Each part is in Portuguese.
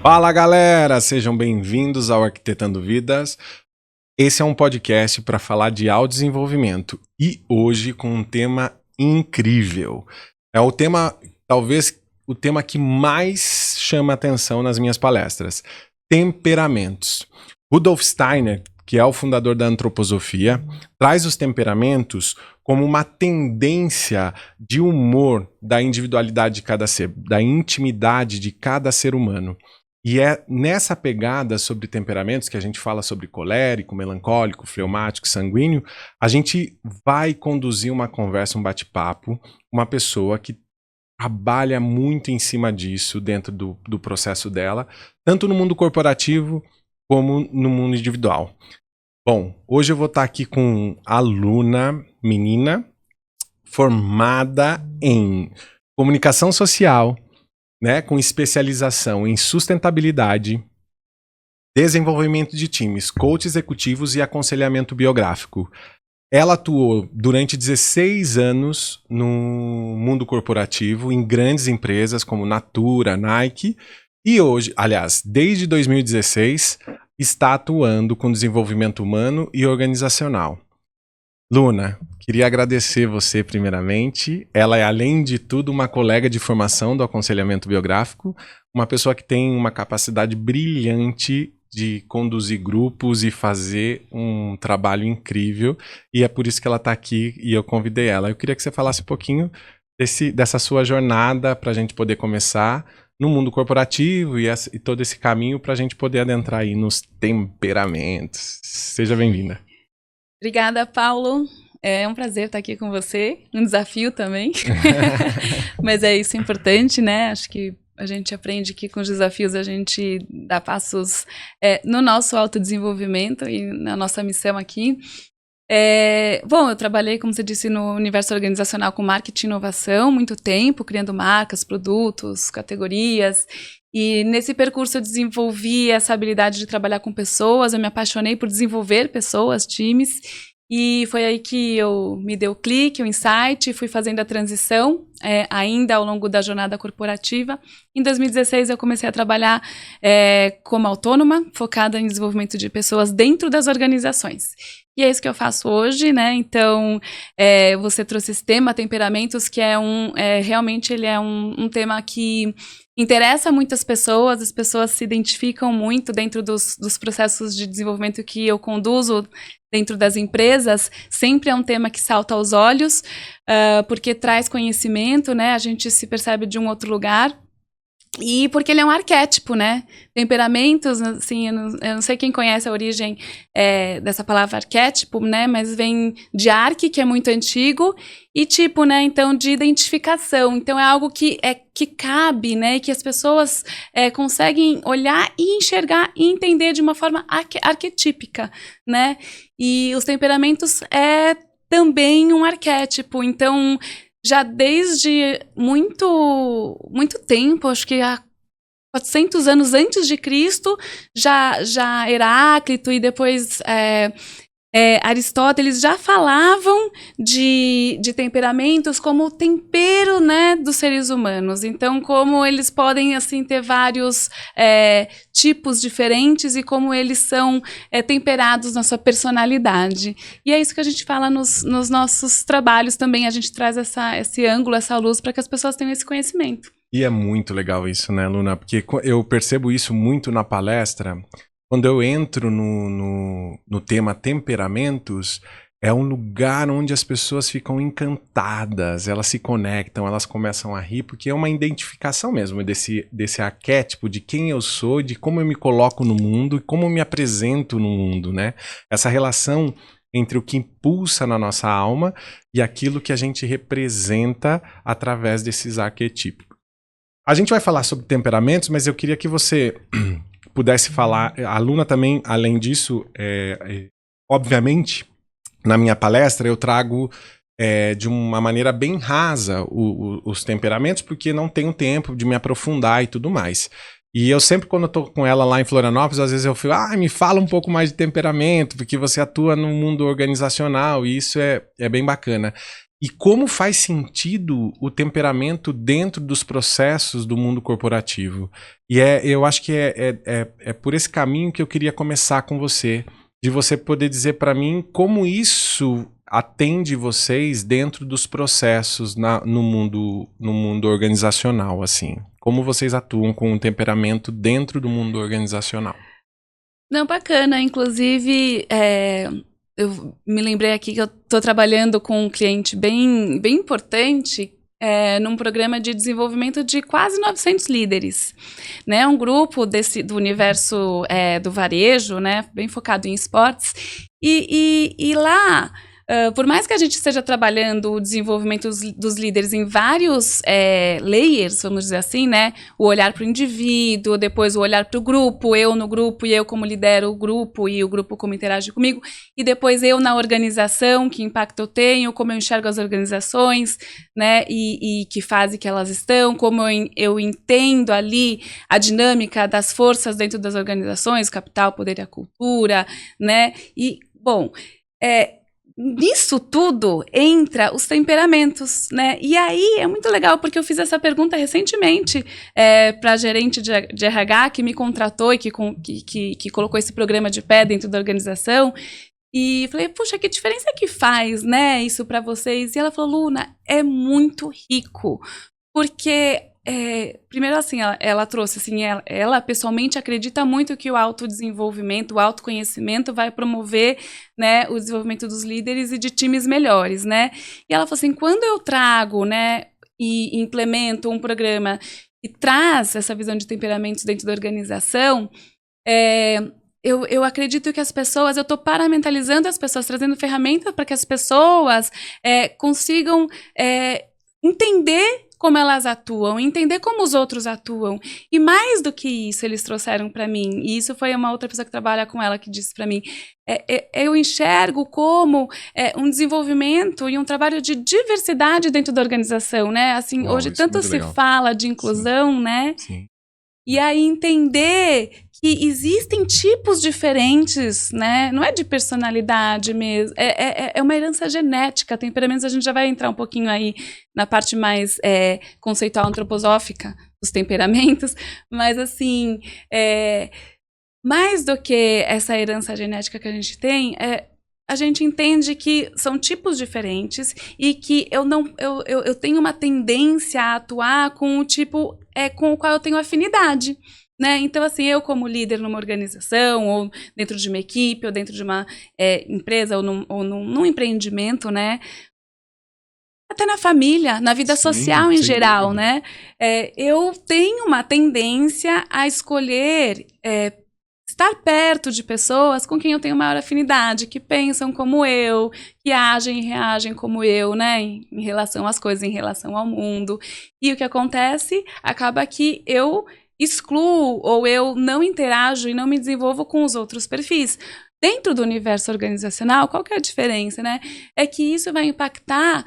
Fala galera, sejam bem-vindos ao Arquitetando Vidas. Esse é um podcast para falar de autodesenvolvimento e hoje com um tema incrível. É o tema, talvez o tema que mais chama atenção nas minhas palestras: temperamentos. Rudolf Steiner, que é o fundador da antroposofia, traz os temperamentos como uma tendência de humor da individualidade de cada ser, da intimidade de cada ser humano. E é nessa pegada sobre temperamentos que a gente fala sobre colérico, melancólico, fleumático, sanguíneo, a gente vai conduzir uma conversa, um bate-papo, uma pessoa que trabalha muito em cima disso dentro do processo dela, tanto no mundo corporativo como no mundo individual. Bom, hoje eu vou estar aqui com a aluna, menina, formada em comunicação social, né, com especialização em sustentabilidade, desenvolvimento de times, coach executivos e aconselhamento biográfico. Ela atuou durante 16 anos no mundo corporativo, em grandes empresas como Natura, Nike, e hoje, aliás, desde 2016, está atuando com desenvolvimento humano e organizacional. Luna, queria agradecer você primeiramente. Ela é, além de tudo, uma colega de formação do aconselhamento biográfico, uma pessoa que tem uma capacidade brilhante de conduzir grupos e fazer um trabalho incrível, e é por isso que ela está aqui e eu convidei ela. Eu queria que você falasse um pouquinho dessa sua jornada para a gente poder começar no mundo corporativo e todo esse caminho para a gente poder adentrar aí nos temperamentos. Seja bem-vinda. Obrigada, Paulo. É um prazer estar aqui com você, um desafio também, mas é isso importante, né? Acho que a gente aprende que com os desafios a gente dá passos no nosso autodesenvolvimento e na nossa missão aqui. Bom, eu trabalhei, como você disse, no universo organizacional com marketing e inovação muito tempo, criando marcas, produtos, categorias. E nesse percurso eu desenvolvi essa habilidade de trabalhar com pessoas, eu me apaixonei por desenvolver pessoas, times, e foi aí que eu me dei o clique, o insight, fui fazendo a transição, ainda ao longo da jornada corporativa. Em 2016 eu comecei a trabalhar como autônoma, focada em desenvolvimento de pessoas dentro das organizações. E é isso que eu faço hoje, né? Então, você trouxe esse tema, temperamentos, que realmente ele é um tema que interessa muitas pessoas, as pessoas se identificam muito dentro dos processos de desenvolvimento que eu conduzo dentro das empresas. Sempre é um tema que salta aos olhos, porque traz conhecimento, né? A gente se percebe de um outro lugar. E porque ele é um arquétipo, né? Temperamentos, assim, eu não sei quem conhece a origem dessa palavra arquétipo, né? Mas vem de arque, que é muito antigo, e tipo, né? Então, de identificação. Então, é algo que cabe, né? E que as pessoas conseguem olhar e enxergar e entender de uma forma arquetípica, né? E os temperamentos é também um arquétipo. Então, já desde muito tempo, acho que há 400 anos antes de Cristo, já Heráclito e depois Aristóteles já falavam de temperamentos como tempero, né, dos seres humanos. Então, como eles podem assim ter vários tipos diferentes e como eles são temperados na sua personalidade. E é isso que a gente fala nos nossos trabalhos também. A gente traz esse ângulo, essa luz para que as pessoas tenham esse conhecimento. E é muito legal isso, né, Luna? Porque eu percebo isso muito na palestra. Quando eu entro no tema temperamentos, é um lugar onde as pessoas ficam encantadas, elas se conectam, elas começam a rir, porque é uma identificação mesmo desse arquétipo de quem eu sou, de como eu me coloco no mundo e como eu me apresento no mundo, né? Essa relação entre o que impulsa na nossa alma e aquilo que a gente representa através desses arquetipos. A gente vai falar sobre temperamentos, mas eu queria que você pudesse falar, a Luna também, além disso, obviamente, na minha palestra eu trago de uma maneira bem rasa os temperamentos, porque não tenho tempo de me aprofundar e tudo mais. E eu sempre, quando eu tô com ela lá em Florianópolis, às vezes eu falo, me fala um pouco mais de temperamento, porque você atua no mundo organizacional e isso é bem bacana. E como faz sentido o temperamento dentro dos processos do mundo corporativo. E eu acho que é por esse caminho que eu queria começar com você, de você poder dizer para mim como isso atende vocês dentro dos processos no mundo organizacional, assim. Como vocês atuam com o temperamento dentro do mundo organizacional. Não, bacana. Inclusive, eu me lembrei aqui que eu estou trabalhando com um cliente bem importante num programa de desenvolvimento de quase 900 líderes. Né? Um grupo do universo do varejo, né? Bem focado em esportes. E lá... por mais que a gente esteja trabalhando o desenvolvimento dos líderes em vários layers, vamos dizer assim, né? O olhar para o indivíduo, depois o olhar para o grupo, eu no grupo e eu como lidero o grupo e o grupo como interage comigo, e depois eu na organização, que impacto eu tenho, como eu enxergo as organizações, né? E que fase que elas estão, como eu entendo ali a dinâmica das forças dentro das organizações, capital, poder e a cultura, né? E, bom... nisso tudo entra os temperamentos, né? E aí é muito legal, porque eu fiz essa pergunta recentemente para a gerente de RH que me contratou e que colocou esse programa de pé dentro da organização. E falei, puxa, que diferença que faz, né, isso para vocês? E ela falou, Luna, é muito rico, porque... primeiro assim, ela trouxe assim, ela pessoalmente acredita muito que o autodesenvolvimento, o autoconhecimento vai promover, né, o desenvolvimento dos líderes e de times melhores, né? E ela falou assim, quando eu trago, né, e implemento um programa e traz essa visão de temperamentos dentro da organização, eu acredito que as pessoas, eu estou paramentalizando as pessoas, trazendo ferramentas para que as pessoas consigam entender como elas atuam, entender como os outros atuam. E mais do que isso, eles trouxeram para mim, e isso foi uma outra pessoa que trabalha com ela que disse para mim, eu enxergo como um desenvolvimento e um trabalho de diversidade dentro da organização, né? Assim, Uau, hoje tanto se legal. fala de inclusão, sim, né? Sim. E aí entender que existem tipos diferentes, né? Não é de personalidade mesmo, é uma herança genética, temperamentos, a gente já vai entrar um pouquinho aí na parte mais conceitual antroposófica dos temperamentos, mas assim, mais do que essa herança genética que a gente tem, a gente entende que são tipos diferentes e que eu tenho uma tendência a atuar com o tipo com o qual eu tenho afinidade, né? Então, assim, eu como líder numa organização, ou dentro de uma equipe, ou dentro de uma empresa, ou num empreendimento, né? Até na família, na vida social em geral, né? Eu tenho uma tendência a escolher... estar perto de pessoas com quem eu tenho maior afinidade, que pensam como eu, que agem e reagem como eu, né, em relação às coisas, em relação ao mundo. E o que acontece? Acaba que eu excluo ou eu não interajo e não me desenvolvo com os outros perfis. Dentro do universo organizacional, qual que é a diferença, né? É que isso vai impactar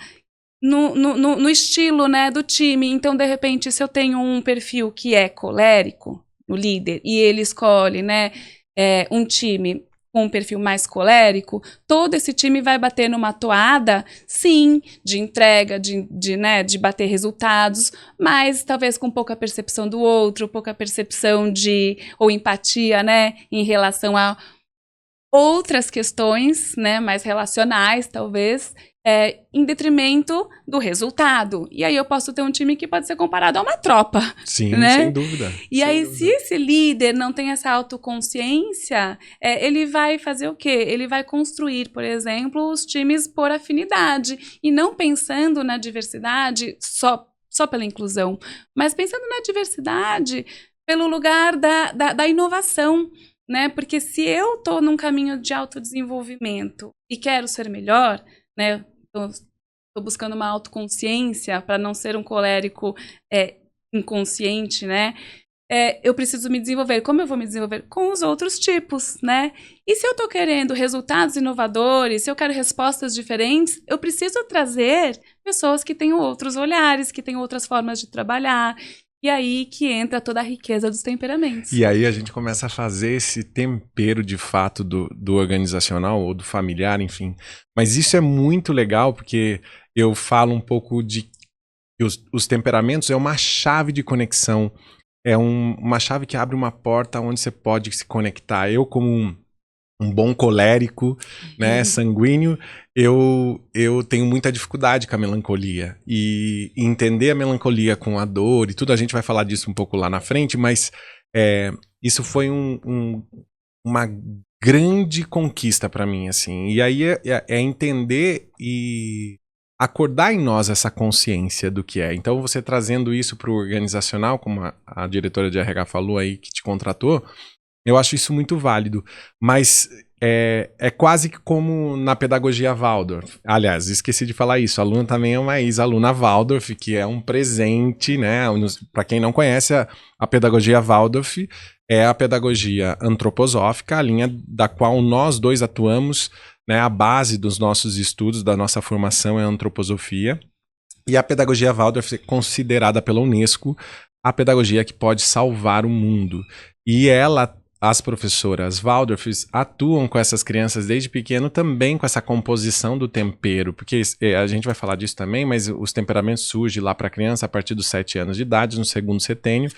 no estilo, né, do time. Então, de repente, se eu tenho um perfil que é colérico, o líder, e ele escolhe, né, um time com um perfil mais colérico, todo esse time vai bater numa toada, sim, de entrega, de bater resultados, mas talvez com pouca percepção do outro, pouca percepção ou empatia, né, em relação a outras questões, né, mais relacionais, talvez, em detrimento do resultado. E aí eu posso ter um time que pode ser comparado a uma tropa. Sim, né? Sem dúvida. E aí, se esse líder não tem essa autoconsciência, ele vai fazer o quê? Ele vai construir, por exemplo, os times por afinidade, e não pensando na diversidade só pela inclusão, mas pensando na diversidade pelo lugar da inovação. Né? Porque se eu estou num caminho de autodesenvolvimento e quero ser melhor, né? Estou buscando uma autoconsciência para não ser um colérico inconsciente, né? Eu preciso me desenvolver. Como eu vou me desenvolver? Com os outros tipos, né? E se eu estou querendo resultados inovadores, se eu quero respostas diferentes, eu preciso trazer pessoas que tenham outros olhares, que tenham outras formas de trabalhar. E aí que entra toda a riqueza dos temperamentos. E aí a gente começa a fazer esse tempero de fato do organizacional ou do familiar, enfim. Mas isso é muito legal porque eu falo um pouco de que os temperamentos é uma chave de conexão, é uma chave que abre uma porta onde você pode se conectar. Eu, como um bom colérico, né, sanguíneo, eu tenho muita dificuldade com a melancolia. E entender a melancolia com a dor e tudo, a gente vai falar disso um pouco lá na frente, mas isso foi uma grande conquista para mim, assim. E aí é entender e acordar em nós essa consciência do que é. Então, você trazendo isso para o organizacional, como a diretora de RH falou aí, que te contratou, eu acho isso muito válido, mas é quase que como na pedagogia Waldorf. Aliás, esqueci de falar isso, a aluna também é uma ex-aluna Waldorf, que é um presente, né? Para quem não conhece, a pedagogia Waldorf é a pedagogia antroposófica, a linha da qual nós dois atuamos, né? A base dos nossos estudos, da nossa formação é a antroposofia, e a pedagogia Waldorf é considerada pela Unesco a pedagogia que pode salvar o mundo. E as professoras Waldorfs atuam com essas crianças desde pequeno também com essa composição do tempero, porque a gente vai falar disso também, mas os temperamentos surgem lá para a criança a partir dos 7 anos de idade, no segundo setênio,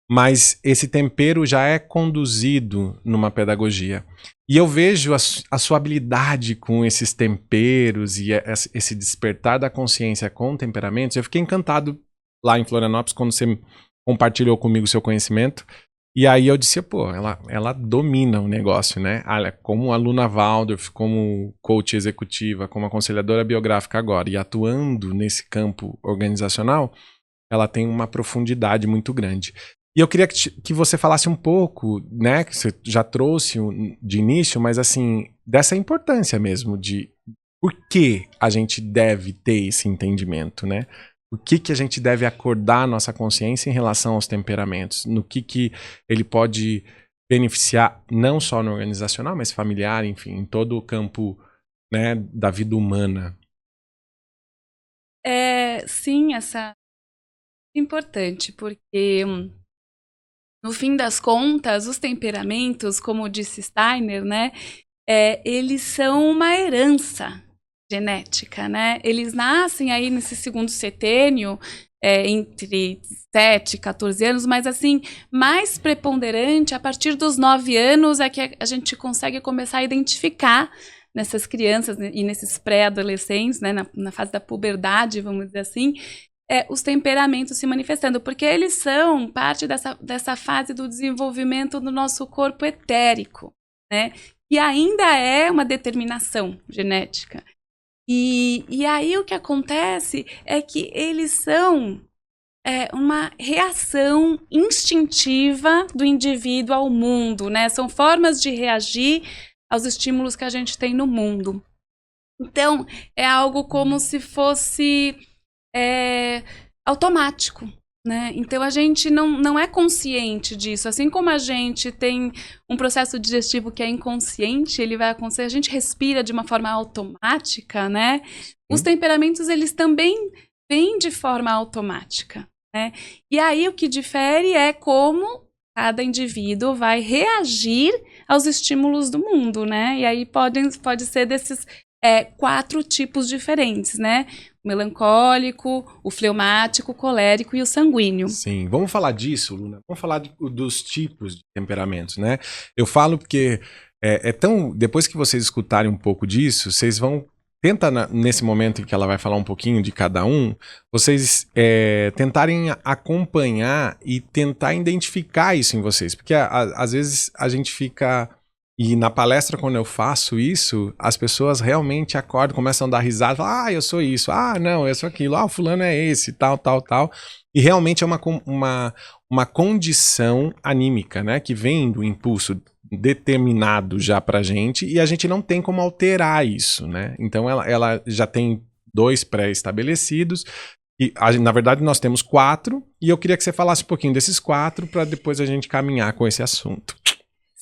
mas esse tempero já é conduzido numa pedagogia. E eu vejo a sua habilidade com esses temperos e esse despertar da consciência com temperamentos. Eu fiquei encantado lá em Florianópolis quando você compartilhou comigo o seu conhecimento. E aí eu disse, pô, ela domina o negócio, né? Como aluna Waldorf, como coach executiva, como aconselhadora biográfica agora, e atuando nesse campo organizacional, ela tem uma profundidade muito grande. E eu queria que você falasse um pouco, né, que você já trouxe de início, mas assim, dessa importância mesmo de por que a gente deve ter esse entendimento, né? O que a gente deve acordar a nossa consciência em relação aos temperamentos? No que ele pode beneficiar, não só no organizacional, mas familiar, enfim, em todo o campo, né, da vida humana. Sim, essa é importante, porque no fim das contas, os temperamentos, como disse Steiner, né, eles são uma herança genética, né? Eles nascem aí nesse segundo setênio, entre 7 e 14 anos, mas assim, mais preponderante, a partir dos 9 anos é que a gente consegue começar a identificar nessas crianças e nesses pré-adolescentes, né, na fase da puberdade, vamos dizer assim, os temperamentos se manifestando, porque eles são parte dessa fase do desenvolvimento do nosso corpo etérico, né? E ainda é uma determinação genética. E aí o que acontece é que eles são uma reação instintiva do indivíduo ao mundo, né? São formas de reagir aos estímulos que a gente tem no mundo. Então, é algo como se fosse automático, né? Então, a gente não é consciente disso. Assim como a gente tem um processo digestivo que é inconsciente, ele vai acontecer, a gente respira de uma forma automática, né? Os temperamentos, eles também vêm de forma automática, né? E aí, o que difere é como cada indivíduo vai reagir aos estímulos do mundo, né? E aí pode ser desses 4 tipos diferentes, né? O melancólico, o fleumático, o colérico e o sanguíneo. Sim, vamos falar disso, Luna. Vamos falar dos tipos de temperamentos, né? Eu falo porque depois que vocês escutarem um pouco disso, vocês vão nesse momento em que ela vai falar um pouquinho de cada um, vocês tentarem acompanhar e tentar identificar isso em vocês, porque às vezes a gente fica. E na palestra, quando eu faço isso, as pessoas realmente acordam, começam a dar risada, falam, eu sou isso, não, eu sou aquilo, o fulano é esse, tal. E realmente é uma condição anímica, né, que vem do impulso determinado já pra gente, e a gente não tem como alterar isso, né? Então ela já tem 2 pré-estabelecidos, e na verdade nós temos 4, e eu queria que você falasse um pouquinho desses 4 para depois a gente caminhar com esse assunto.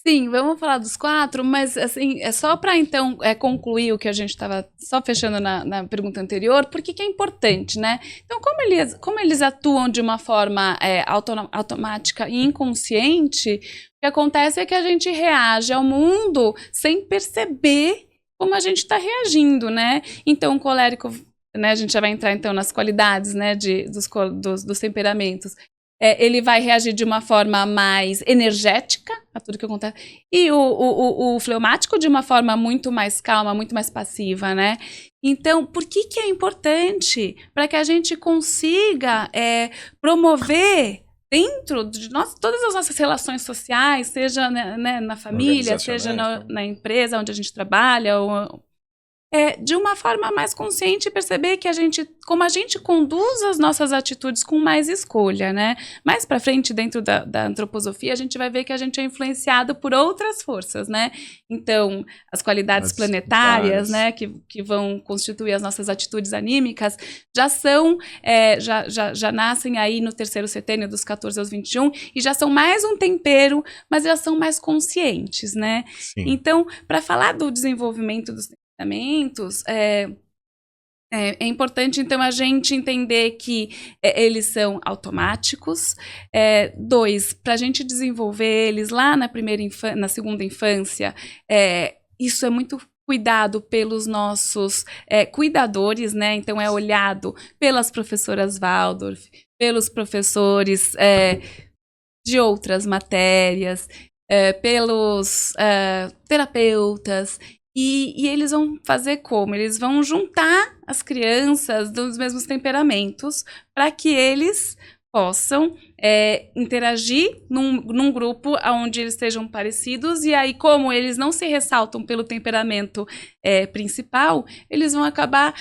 Sim, vamos falar dos 4, mas assim, é só para então concluir o que a gente estava só fechando na pergunta anterior, por que é importante, né? Então, como eles atuam de uma forma automática e inconsciente, o que acontece é que a gente reage ao mundo sem perceber como a gente está reagindo, né? Então, o colérico, né, a gente já vai entrar então nas qualidades, né, dos temperamentos. Ele vai reagir de uma forma mais energética a tudo que acontece. E o fleumático de uma forma muito mais calma, muito mais passiva, né? Então, por que é importante? Para que a gente consiga promover dentro de todas as nossas relações sociais, seja né, na família, seja na empresa onde a gente trabalha, de uma forma mais consciente, perceber que como a gente conduz as nossas atitudes com mais escolha, né? Mais para frente, dentro da antroposofia, a gente vai ver que a gente é influenciado por outras forças, né? Então, as qualidades planetárias, né, que vão constituir as nossas atitudes anímicas, já nascem aí no terceiro setênio, dos 14 aos 21, e já são mais um tempero, mas já são mais conscientes, né? Sim. Então, para falar do desenvolvimento dos temperamentos, é importante, então, a gente entender que eles são automáticos. 2, para a gente desenvolver eles lá na segunda infância, isso é muito cuidado pelos nossos cuidadores, né? Então, é olhado pelas professoras Waldorf, pelos professores de outras matérias, pelos terapeutas. E eles vão fazer como? Eles vão juntar as crianças dos mesmos temperamentos para que eles possam interagir num grupo onde eles estejam parecidos, e aí, como eles não se ressaltam pelo temperamento principal, eles vão acabar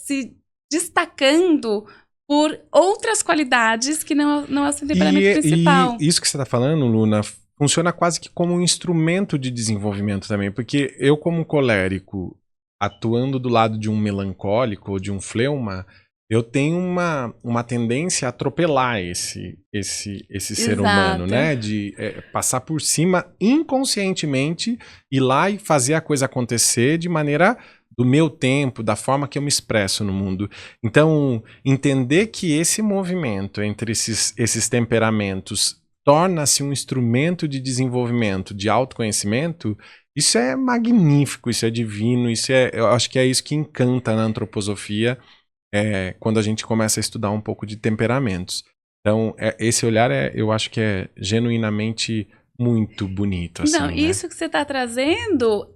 se destacando por outras qualidades que não é o seu temperamento principal. E isso que você está falando, Luna, funciona quase que como um instrumento de desenvolvimento também, porque eu, como colérico, atuando do lado de um melancólico ou de um fleuma, eu tenho uma tendência a atropelar esse ser humano, né? De passar por cima inconscientemente, ir lá e fazer a coisa acontecer de maneira do meu tempo, da forma que eu me expresso no mundo. Então, entender que esse movimento entre esses temperamentos torna-se um instrumento de desenvolvimento, de autoconhecimento, isso é magnífico, isso é divino, eu acho que é isso que encanta na antroposofia, quando a gente começa a estudar um pouco de temperamentos. Então, esse olhar, eu acho que é genuinamente muito bonito. Assim, não, né? Isso que você está trazendo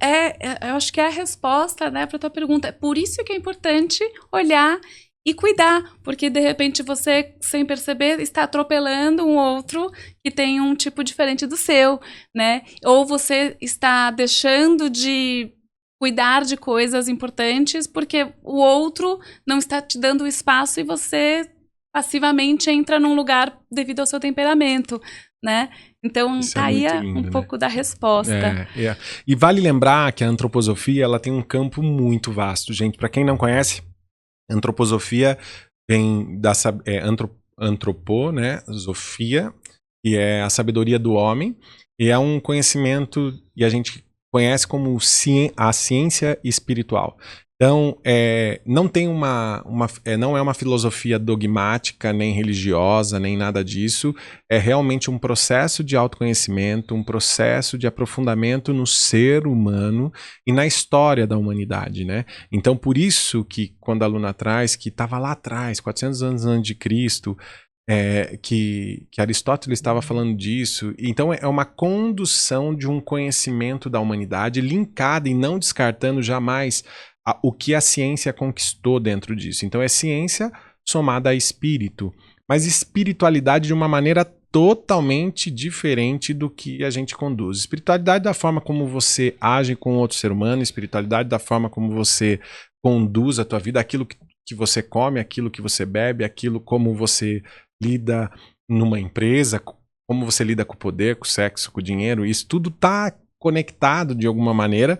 eu acho que é a resposta, né, para a tua pergunta. É por isso que é importante olhar e cuidar, porque de repente você, sem perceber, está atropelando um outro que tem um tipo diferente do seu, né? Ou você está deixando de cuidar de coisas importantes porque o outro não está te dando o espaço e você passivamente entra num lugar devido ao seu temperamento, né? Então, tá aí um pouco da resposta. E vale lembrar que a antroposofia, ela tem um campo muito vasto, gente. Para quem não conhece, antroposofia vem da antropo, né? Zofia, que é a sabedoria do homem, e é um conhecimento que a gente conhece como a ciência espiritual. Então, não tem não é uma filosofia dogmática, nem religiosa, nem nada disso. É realmente um processo de autoconhecimento, um processo de aprofundamento no ser humano e na história da humanidade, né? Então, por isso que, quando a Luna traz, que estava lá atrás, 400 anos antes de Cristo, que Aristóteles estava falando disso. Então, é uma condução de um conhecimento da humanidade linkada e não descartando jamais o que a ciência conquistou dentro disso. Então é ciência somada a espírito, mas espiritualidade de uma maneira totalmente diferente do que a gente conduz. Espiritualidade da forma como você age com outro ser humano, espiritualidade da forma como você conduz a tua vida, aquilo que você come, aquilo que você bebe, aquilo como você lida numa empresa, como você lida com o poder, com o sexo, com o dinheiro, isso tudo está conectado de alguma maneira.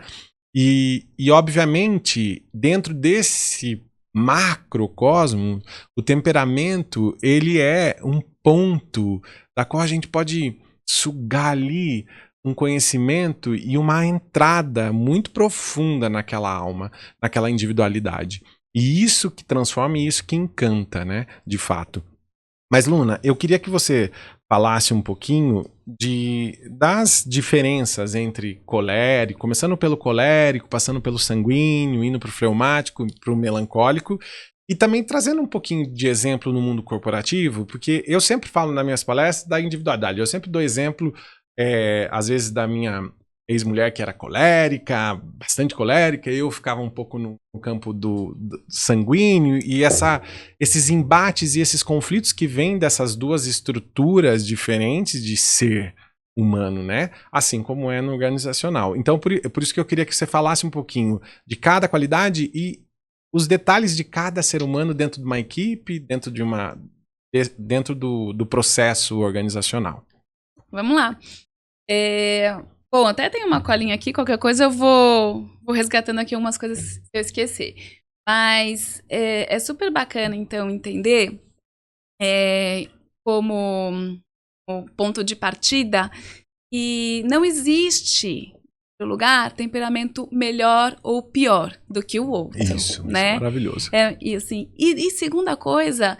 E, obviamente, dentro desse macrocosmo, o temperamento, ele é um ponto da qual a gente pode sugar ali um conhecimento e uma entrada muito profunda naquela alma, naquela individualidade. E isso que transforma e isso que encanta, né? De fato. Mas, Luna, eu queria que você falasse um pouquinho das diferenças entre colérico, começando pelo colérico, passando pelo sanguíneo, indo para o fleumático, para o melancólico, e também trazendo um pouquinho de exemplo no mundo corporativo, porque eu sempre falo nas minhas palestras da individualidade. Eu sempre dou exemplo, às vezes, da minha ex-mulher que era colérica, bastante colérica, eu ficava um pouco no campo do sanguíneo, e esses embates e esses conflitos que vêm dessas duas estruturas diferentes de ser humano, né? Assim como é no organizacional. Então, por isso que eu queria que você falasse um pouquinho de cada qualidade e os detalhes de cada ser humano dentro de uma equipe, dentro do processo organizacional. Vamos lá. Bom, até tem uma colinha aqui, qualquer coisa eu vou resgatando aqui umas coisas que eu esqueci. Mas é super bacana, então, entender como o ponto de partida que não existe no lugar temperamento melhor ou pior do que o outro. Isso, né? Isso é maravilhoso. E segunda coisa,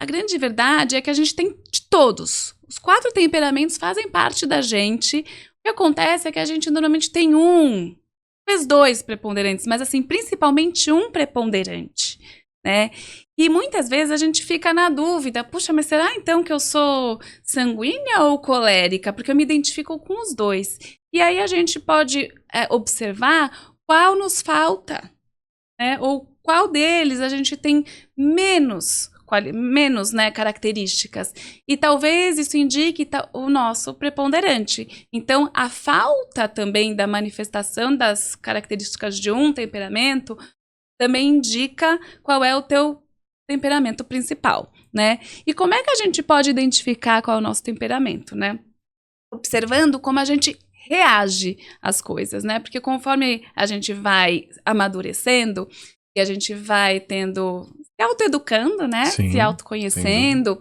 a grande verdade é que a gente tem de todos. Os 4 temperamentos fazem parte da gente. O que acontece é que a gente normalmente tem talvez 2 preponderantes, mas assim, principalmente um preponderante, né? E muitas vezes a gente fica na dúvida, puxa, mas será então que eu sou sanguínea ou colérica? Porque eu me identifico com os 2. E aí a gente pode observar qual nos falta, né? Ou qual deles a gente tem menos, né, características. E talvez isso indique o nosso preponderante. Então, a falta também da manifestação das características de um temperamento também indica qual é o teu temperamento principal, né? E como é que a gente pode identificar qual é o nosso temperamento, né? Observando como a gente reage às coisas, né? Porque conforme a gente vai amadurecendo e a gente vai se autoeducando, né? Sim, se autoconhecendo,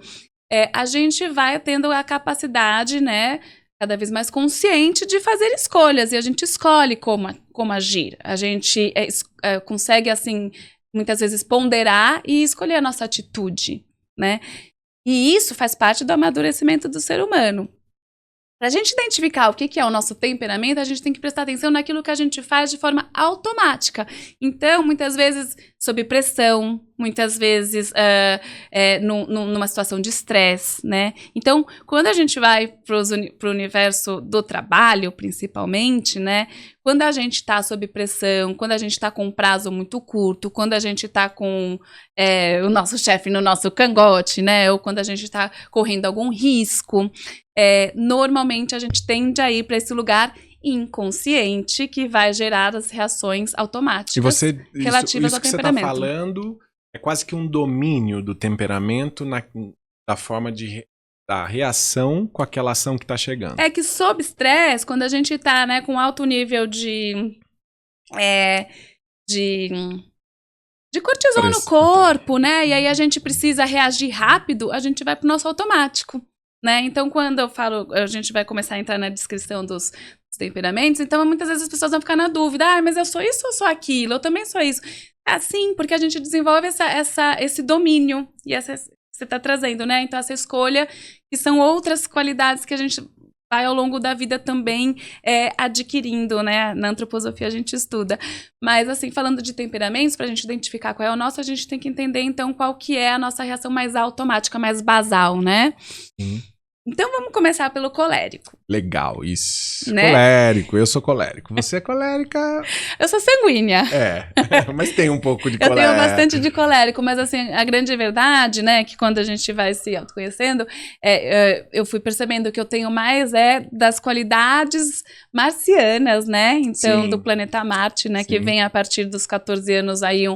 a gente vai tendo a capacidade, né? Cada vez mais consciente de fazer escolhas. E a gente escolhe como agir. A gente consegue, assim, muitas vezes ponderar e escolher a nossa atitude, né? E isso faz parte do amadurecimento do ser humano. Para a gente identificar o que é o nosso temperamento, a gente tem que prestar atenção naquilo que a gente faz de forma automática. Então, muitas vezes, sob pressão, muitas vezes numa situação de estresse, né? Então, quando a gente vai para o universo do trabalho, principalmente, né? Quando a gente está sob pressão, quando a gente está com um prazo muito curto, quando a gente está com o nosso chefe no nosso cangote, né? Ou quando a gente está correndo algum risco, normalmente a gente tende a ir para esse lugar inconsciente que vai gerar as reações automáticas relativas ao temperamento. Isso que você está falando é quase que um domínio do temperamento da forma da reação com aquela ação que está chegando. É que sob estresse, quando a gente está, né, com alto nível de cortisol no corpo, né? E aí a gente precisa reagir rápido, a gente vai para o nosso automático, né? Então, quando eu falo, a gente vai começar a entrar na descrição dos temperamentos, então muitas vezes as pessoas vão ficar na dúvida, mas eu sou isso ou sou aquilo? Eu também sou isso. Sim, porque a gente desenvolve esse domínio, e você está trazendo, né? Então, essa escolha, que são outras qualidades que a gente vai ao longo da vida também adquirindo, né? Na antroposofia a gente estuda. Mas, assim, falando de temperamentos, para a gente identificar qual é o nosso, a gente tem que entender, então, qual que é a nossa reação mais automática, mais basal, né? Então, vamos começar pelo colérico. Legal, isso. Né? Colérico, eu sou colérico. Você é colérica? Eu sou sanguínea. Mas tem um pouco de colérico. Eu tenho bastante de colérico, mas assim, a grande verdade, né, que quando a gente vai se autoconhecendo, eu fui percebendo que eu tenho mais das qualidades marcianas, né, então, do planeta Marte, né, que vem a partir dos 14 anos aí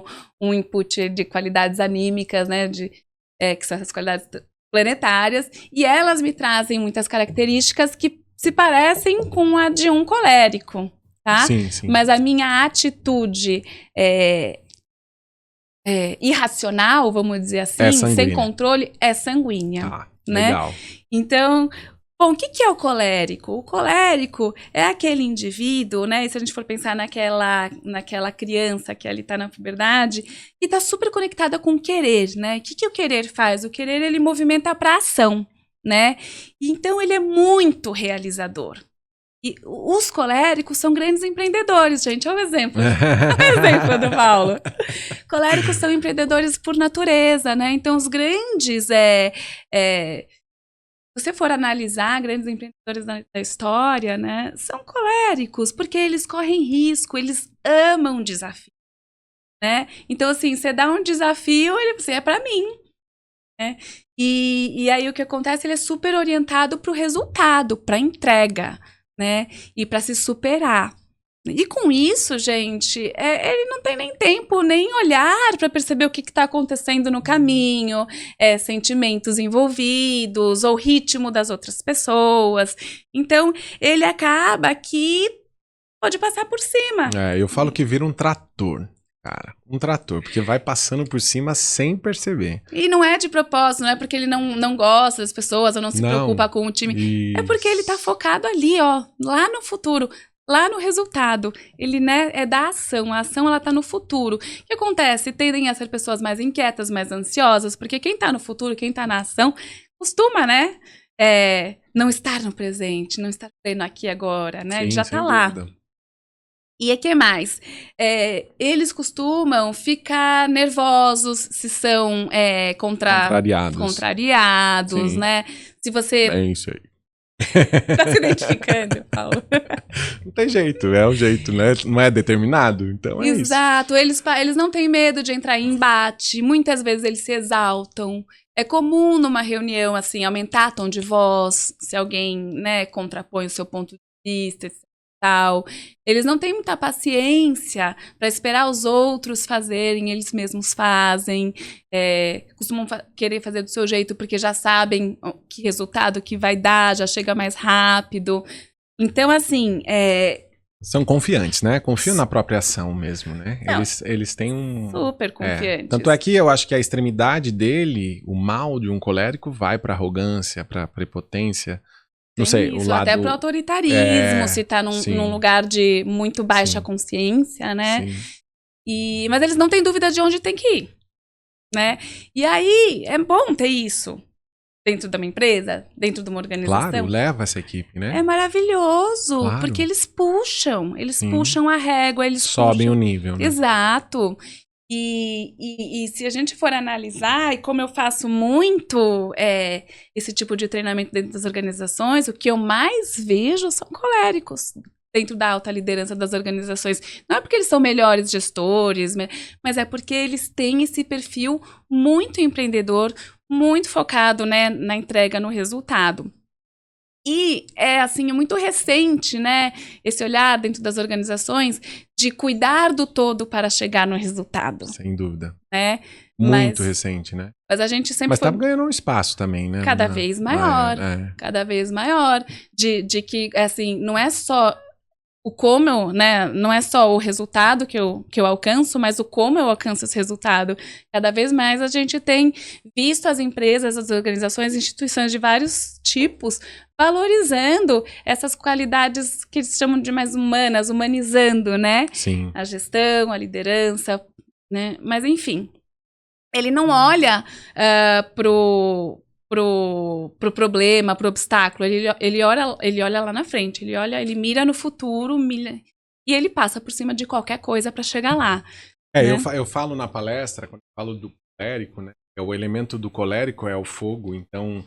um input de qualidades anímicas, né, que são as qualidades planetárias, e elas me trazem muitas características que se parecem com a de um colérico, tá? Sim. Mas a minha atitude irracional, vamos dizer assim, sem controle, é sanguínea. Tá, né? Legal. Então, Bom, o que é o colérico? O colérico é aquele indivíduo, né? E se a gente for pensar naquela criança que ali está na puberdade, e está super conectada com o querer, né? O que o querer faz? O querer, ele movimenta para ação, né? Então, ele é muito realizador. E os coléricos são grandes empreendedores, gente. Olha o exemplo. Olha o exemplo do Paulo. Coléricos são empreendedores por natureza, né? Então, os grandes... Se você for analisar grandes empreendedores da história, né, são coléricos, porque eles correm risco, eles amam desafio, né? Então, assim, você dá um desafio, ele assim, é para mim, né? E aí o que acontece, ele é super orientado para o resultado, para a entrega, né? E para se superar. E com isso, gente, ele não tem nem tempo, nem olhar para perceber o que está acontecendo no caminho, sentimentos envolvidos, ou ritmo das outras pessoas. Então, ele acaba que pode passar por cima. Eu falo que vira um trator, cara. Um trator, porque vai passando por cima sem perceber. E não é de propósito, não é porque ele não gosta das pessoas ou não se preocupa com o time. Isso. É porque ele está focado ali, ó, lá no futuro. Lá no resultado, ele, né, é da ação. A ação, ela tá no futuro. O que acontece? Tendem a ser pessoas mais inquietas, mais ansiosas, porque quem tá no futuro, quem tá na ação, costuma, né, não estar no presente, não estar pleno aqui agora, né? Sim, ele já tá lá. Dúvida. E que mais? Eles costumam ficar nervosos se são contrariados, né? Se você... É isso aí. Tá se identificando, Paulo? Não tem jeito, é o jeito, né? Não é determinado, então é Exato, eles não têm medo de entrar em embate, muitas vezes eles se exaltam. É comum numa reunião, assim, aumentar tom de voz, se alguém, né, contrapõe o seu ponto de vista, etc. Tal. Eles não têm muita paciência para esperar os outros fazerem, eles mesmos fazem, costumam querer fazer do seu jeito porque já sabem que resultado que vai dar, já chega mais rápido. Então, assim... São confiantes, né? Confiam na própria ação mesmo, né? Não, eles têm um... super confiantes. Tanto é que eu acho que a extremidade dele, o mal de um colérico, vai para arrogância, para prepotência. Não sei, isso, o lado... até pro autoritarismo, se tá num lugar de muito baixa consciência, né? Mas eles não têm dúvida de onde tem que ir, né? E aí, é bom ter isso dentro de uma empresa, dentro de uma organização. Claro, leva essa equipe, né? É maravilhoso, Claro. porque eles puxam a régua, eles sobem puxam. o nível, né? Exato. E se a gente for analisar, e como eu faço muito esse tipo de treinamento dentro das organizações, o que eu mais vejo são coléricos dentro da alta liderança das organizações. Não é porque eles são melhores gestores, mas é porque eles têm esse perfil muito empreendedor, muito focado, né, na entrega, no resultado. E assim, muito recente, né, esse olhar dentro das organizações de cuidar do todo para chegar no resultado. Sem dúvida. Né? Muito recente, né? Mas a gente sempre Mas tá ganhando um espaço também, né? Cada vez maior. Cada vez maior. De que, assim, não é só o como, né? Não é só o resultado que eu alcanço, mas o como eu alcanço esse resultado. Cada vez mais a gente tem visto as empresas, as organizações, instituições de vários tipos valorizando essas qualidades que eles chamam de mais humanas, humanizando, né? Sim. A gestão, a liderança, né? Mas, enfim, ele não olha pro problema, pro obstáculo, ele olha lá na frente, ele mira no futuro, e ele passa por cima de qualquer coisa para chegar lá. Né? Eu falo na palestra, quando eu falo do colérico, né? O elemento do colérico é o fogo, então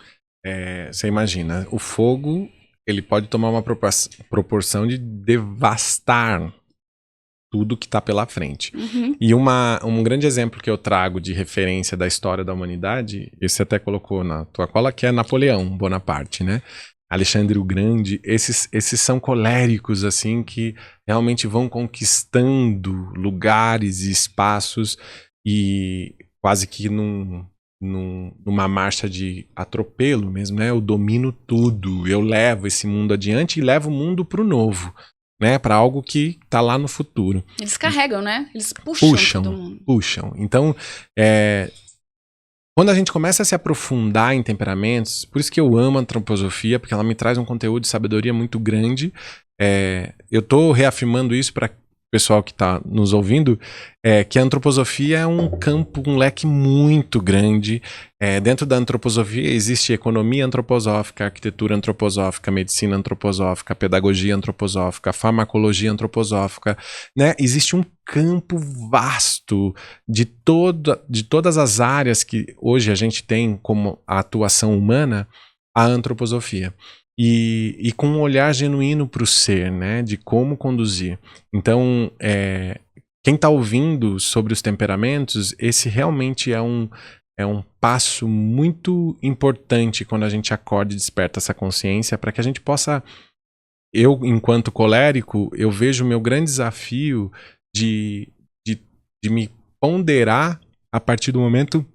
você imagina, o fogo ele pode tomar uma proporção de devastar tudo que está pela frente. Uhum. E um grande exemplo que eu trago de referência da história da humanidade, você até colocou na tua cola, que é Napoleão Bonaparte, né? Alexandre o Grande, esses são coléricos, assim, que realmente vão conquistando lugares e espaços e quase que numa marcha de atropelo mesmo, né? Eu domino tudo, eu levo esse mundo adiante e levo o mundo para o novo. Né, para algo que está lá no futuro. Eles carregam, né? Eles puxam todo mundo. Puxam. Então, quando a gente começa a se aprofundar em temperamentos, por isso que eu amo a antroposofia, porque ela me traz um conteúdo de sabedoria muito grande. Eu tô reafirmando isso para pessoal que está nos ouvindo, que a antroposofia é um campo, um leque muito grande. Dentro da antroposofia existe economia antroposófica, arquitetura antroposófica, medicina antroposófica, pedagogia antroposófica, farmacologia antroposófica, né? Existe um campo vasto de todas as áreas que hoje a gente tem como a atuação humana, a antroposofia. E com um olhar genuíno para o ser, né? De como conduzir. Então, quem está ouvindo sobre os temperamentos, esse realmente é um passo muito importante quando a gente acorda e desperta essa consciência para que a gente possa... Eu, enquanto colérico, eu vejo o meu grande desafio de me ponderar a partir do momento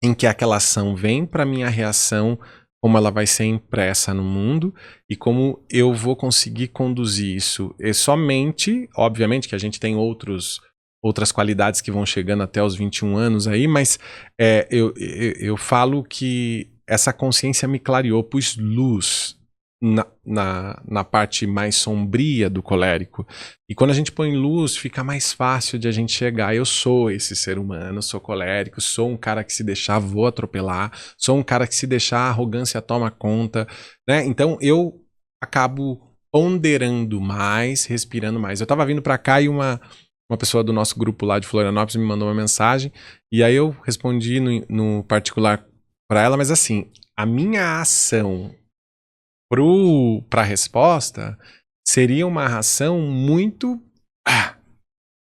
em que aquela ação vem para minha reação, como ela vai ser impressa no mundo e como eu vou conseguir conduzir isso. E somente, obviamente, que a gente tem outras qualidades que vão chegando até os 21 anos aí, mas eu falo que essa consciência me clareou, pus luz na parte mais sombria do colérico. E quando a gente põe luz, fica mais fácil de a gente chegar. Eu sou esse ser humano, sou colérico, sou um cara que se deixar, vou atropelar, sou um cara que se deixar, a arrogância toma conta, né? Então eu acabo ponderando mais, respirando mais. Eu tava vindo pra cá e uma pessoa do nosso grupo lá de Florianópolis me mandou uma mensagem, e aí eu respondi no particular pra ela, mas assim, a minha ação para a resposta seria uma ação muito...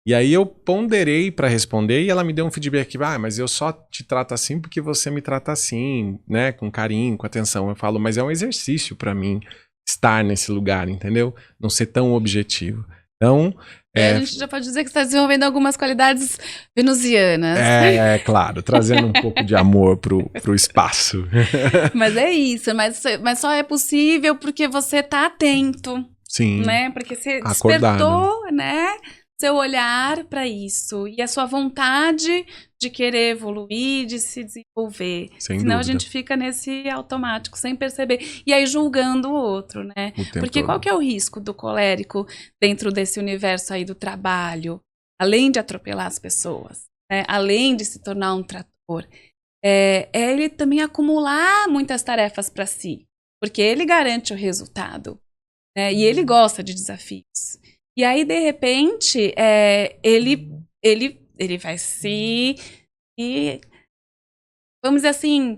E aí eu ponderei para responder e ela me deu um feedback, mas eu só te trato assim porque você me trata assim, né, com carinho, com atenção. Eu falo, mas é um exercício para mim estar nesse lugar, entendeu? Não ser tão objetivo. Então... a gente já pode dizer que você está desenvolvendo algumas qualidades venusianas. Claro, trazendo um pouco de amor pro espaço. Mas é isso, mas só é possível porque você está atento. Sim. Né? Porque você Acordado. despertou, né, seu olhar para isso e a sua vontade de querer evoluir, de se desenvolver. Sem Senão dúvida. a gente fica nesse automático, sem perceber. E aí julgando o outro, né? Porque qual que é o risco do colérico dentro desse universo aí do trabalho? Além de atropelar as pessoas, né? Além de se tornar um trator, é ele também acumular muitas tarefas para si. Porque ele garante o resultado, né? E ele gosta de desafios. E aí, de repente, ele vai se... vamos dizer assim,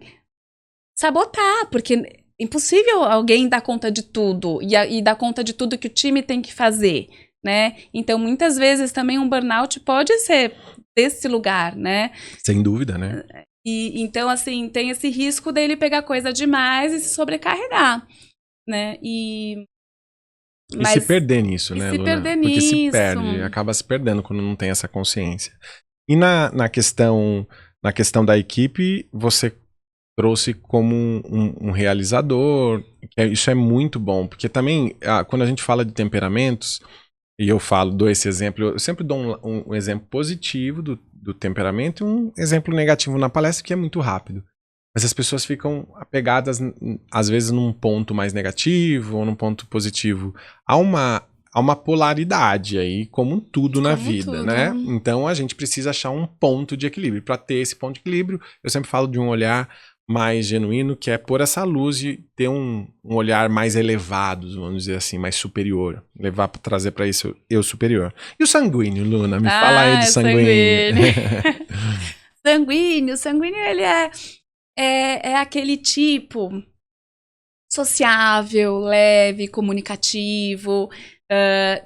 sabotar, porque é impossível alguém dar conta de tudo e dar conta de tudo que o time tem que fazer, né? Então, muitas vezes também um burnout pode ser desse lugar, né? Sem dúvida, né? E então, assim, tem esse risco dele pegar coisa demais e se sobrecarregar, né? E se perder nisso, né, se Luna? perder Porque nisso. se perde, acaba se perdendo quando não tem essa consciência. E na questão da equipe, você trouxe como um realizador. Isso é muito bom, porque também, quando a gente fala de temperamentos, e eu dou esse exemplo, eu sempre dou um exemplo positivo do temperamento e um exemplo negativo na palestra, que é muito rápido. Mas as pessoas ficam apegadas, às vezes, num ponto mais negativo ou num ponto positivo. Há uma polaridade aí, como tudo na vida, tudo, né? Então, a gente precisa achar um ponto de equilíbrio. Para ter esse ponto de equilíbrio, eu sempre falo de um olhar mais genuíno, que é pôr essa luz e ter um olhar mais elevado, vamos dizer assim, mais superior. Trazer para isso eu superior. E o sanguíneo, Luna? Me fala aí do sanguíneo. Sanguíneo, ele é aquele tipo sociável, leve, comunicativo,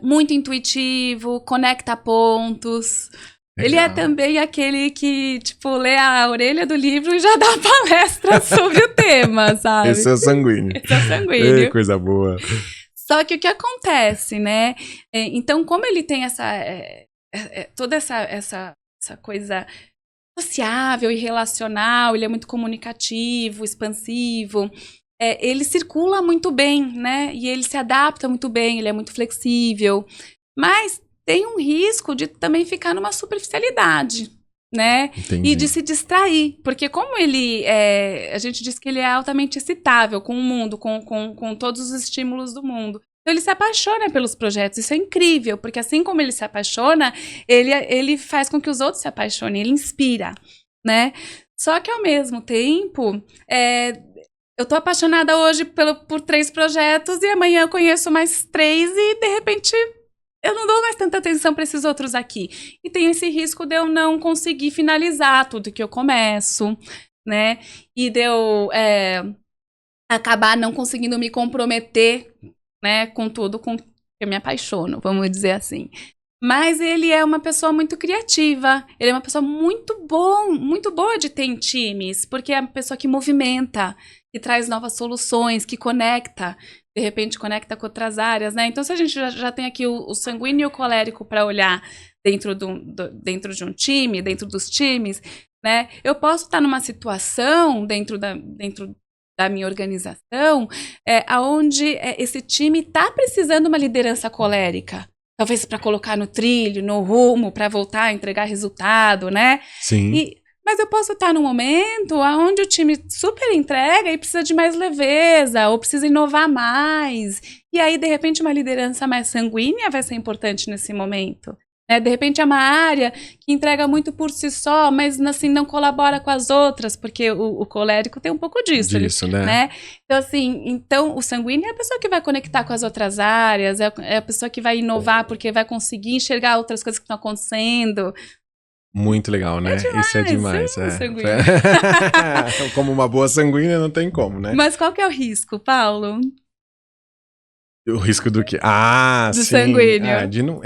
muito intuitivo, conecta pontos. Legal. Ele é também aquele que, tipo, lê a orelha do livro e já dá palestra sobre o tema, sabe? Esse é o sanguíneo. Esse é o sanguíneo. Coisa boa. Só que o que acontece, né? Então, como ele tem toda essa coisa sociável e relacional, ele é muito comunicativo, expansivo, ele circula muito bem, né? E ele se adapta muito bem, ele é muito flexível, mas tem um risco de também ficar numa superficialidade, né? Entendi. E de se distrair, porque como a gente diz que ele é altamente excitável com o mundo, com todos os estímulos do mundo. Então ele se apaixona pelos projetos, isso é incrível, porque assim como ele se apaixona, ele faz com que os outros se apaixonem, ele inspira, né? Só que ao mesmo tempo, eu tô apaixonada hoje por 3 projetos e amanhã eu conheço mais 3 e de repente eu não dou mais tanta atenção para esses outros aqui. E tem esse risco de eu não conseguir finalizar tudo que eu começo, né? E de eu acabar não conseguindo me comprometer, né, com tudo com que eu me apaixono, vamos dizer assim. Mas ele é uma pessoa muito criativa, ele é uma pessoa muito boa de ter em times, porque é uma pessoa que movimenta, que traz novas soluções, que conecta, de repente conecta com outras áreas, né? Então, se a gente já tem aqui o sanguíneo e o colérico para olhar dentro de um time, dentro dos times, né? Eu posso estar numa situação dentro da minha organização, onde esse time está precisando de uma liderança colérica. Talvez para colocar no trilho, no rumo, para voltar a entregar resultado, né? Sim. Mas eu posso estar num momento onde o time super entrega e precisa de mais leveza, ou precisa inovar mais. E aí, de repente, uma liderança mais sanguínea vai ser importante nesse momento. De repente, é uma área que entrega muito por si só, mas assim, não colabora com as outras, porque o colérico tem um pouco disso, né? Então, assim, o sanguíneo é a pessoa que vai conectar com as outras áreas, é a pessoa que vai inovar, porque vai conseguir enxergar outras coisas que estão acontecendo. Muito legal, né? Isso é demais. Como uma boa sanguínea, não tem como, né? Mas qual que é o risco, Paulo? O risco do quê? Do sim. sanguíneo.